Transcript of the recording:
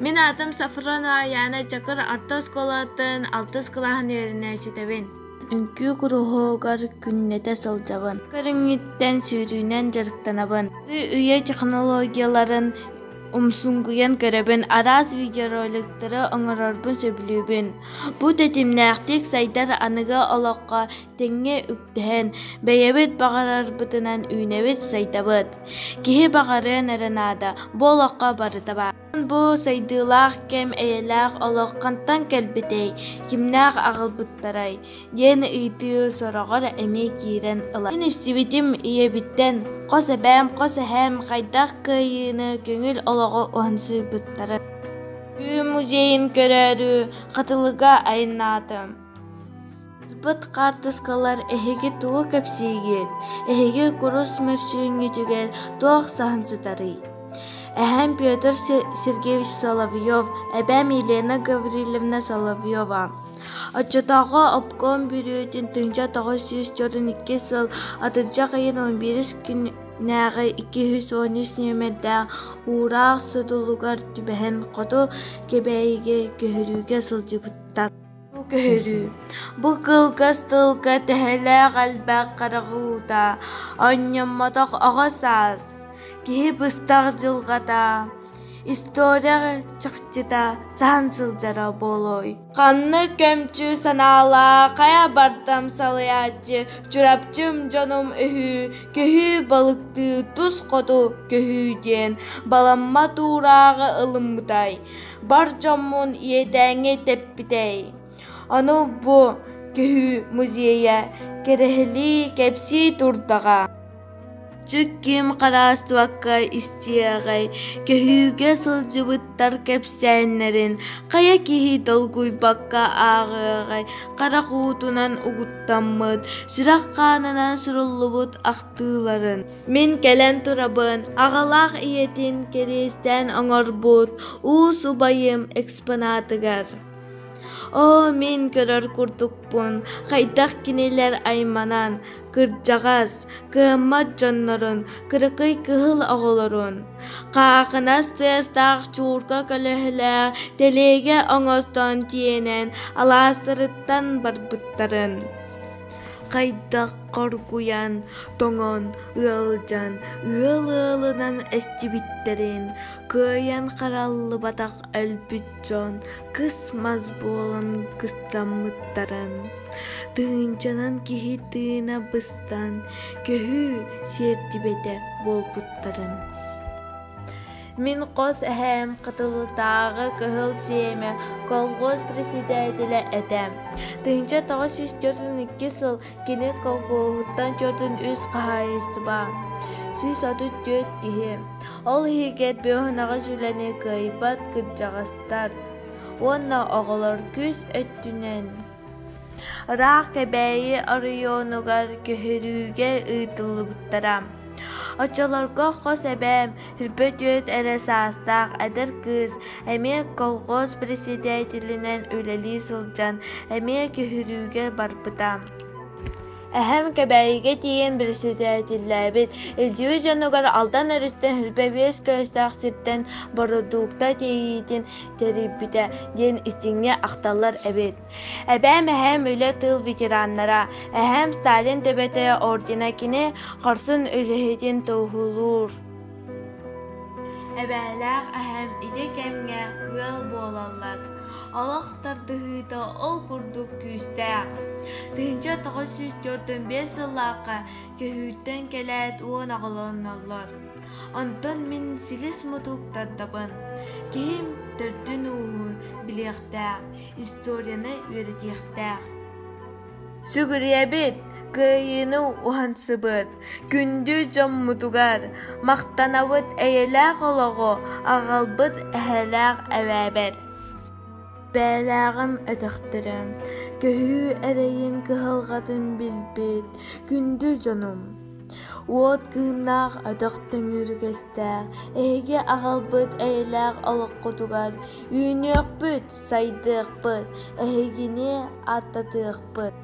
Min adım Safrona yana Çakır Artos Kolatın Altız Kılahın yerine çitebin. Ünkü kuruhogar künnete sılcabın. Kırıngitten sürünen jarıktanabın. Üye teknologiyaların umsunguyan görebin araz videorolikleri oңорорбун сөбүлүүбүн. Bu tetimnäktik saydar anıga olokka tenge üktühen beyebit bağararbıtınan üynebit saydabıt. Kihi bağarı nerenada bu olokka barıtaba. Bu saydılaq kem eyelaq olokkantan kelbitey kimnaq ağılbıttaray. Den ıyti sorogor eme kiren ıla. Ben istibitim iye bitten qos hem qaydak kıyını köngül ologo ohansı bıttara. Müzeyin körörü katılıga ayınadım. Bıt kartıskalar ehege tuğu kapsiyet, ehege kurus mürşüğünü tüger tuğ sahansıtarı. Эхэм Петр Сергеевич Соловьев, эбэм Елена Гавриловна Соловьева. Отчетаға обком бюретін тыңжа 942 сыл атыржақ айын 11 күнәғі 213 нөмірді ұрақ сұдылығар түбәхін қоду кебәйге көхіріге сылжы бұттар. Бұл қылғыз тылға тәхілі қалбақ қарағуда, аннамадақ ағасаз. Кихи быстақ жылғада, история чықчыда сансыл жара болой. Қанны көмчі санала, қая бардам салыячы, жүрапчым жаным үхі, көхі балықты тұз қоду көхіден, баламма турағы ылымдай, бар жамын едәңе теппідей. Аны бұ көхі музейя керехли кепси турдаға. Чүкким қарастуаққа истияғай, көхіге сылжыбыттар кепсәнлерін, қая кихи долгуй баққа ағығай, қарақуытунан ұғыттаммыд, сүрақ қанынан сұрылыбыт ақтыларын. Мен кәлен тұрабын, ағалақ иетін керестен оңарбыт, ұсубайым экспонатыгар. О, мен көрөр курдукпун, қайдақ кинелер айманан, кырджағаз, кыммат жоннорун, кырыкый кыхыл оголорун. Қақынас тестақ чуурка көлөһілі, телеге оңостон тиенен, аластырыттан барбыттарын. Қайдақ коргуян, тоңон, ылжан, ылынан эстибиттерин, көйен қараллы батақ әлбіт жон, кысмаз болын кыстамыттарын. Тыынчанан кихи тыына быстан, көхі сертибете болбуттарын. Min qos əhem qıtılıtağı qıhıl siyeme kolğoz presidentile edem. Tınca 942 sıl genet kolğoğuttan gördün üz qahayıstıba. Süs adı göt kihi. Ol higet böhünağı sülene kaybat kırcağıstar. Onna oğular küs öttünen. Rağ kebeyi arıyornugar köhürüge ıtılı buttaram. Açalarga qos əbəm, hürbət öt ərəsastaq ədir qız, əməyə kolğoz presidentilindən öləli sılcan, əməyə köhürüge barbıdam. Әһәм кәбәйге тиен президентиләбит, элдиви жанугар алдан өрістен хүрбәбес көстақ сирттен бородукта тейітін терибіті ден істіңне ақталар әбет. Әбәм әһәм өлі тыл ветераннара, әһәм Сталин төбәті ордена кіне қарсын өліхетін тоғылур. Әбәләқ әһәм иде кәмге күл болалар. Алақтардығыда ол күрдік күстәқ. Тыынча 945 сыллаққа көхүйттен кәләт уын ағыланалар. Антон мен силис мұтуқтардабын. Кейім төрдін уын білеқтәқ, историяны өретектәқ. Сүгіребет, күйіні уғансыбыт, күнді жаммутугар, мақтанабыт әйеләқ олығы, ағалбыт әхәләқ әвәбер. Бәләғым әтіқтірім, көхі әрейін кығылғатын білбет, күнді жаным. От кымнақ әтіқтің үргестәқ, әйге ағалбыт әйеләқ олық құтугар, үйінек бүт, сайдық бүт, әйгіне аттатық бүт.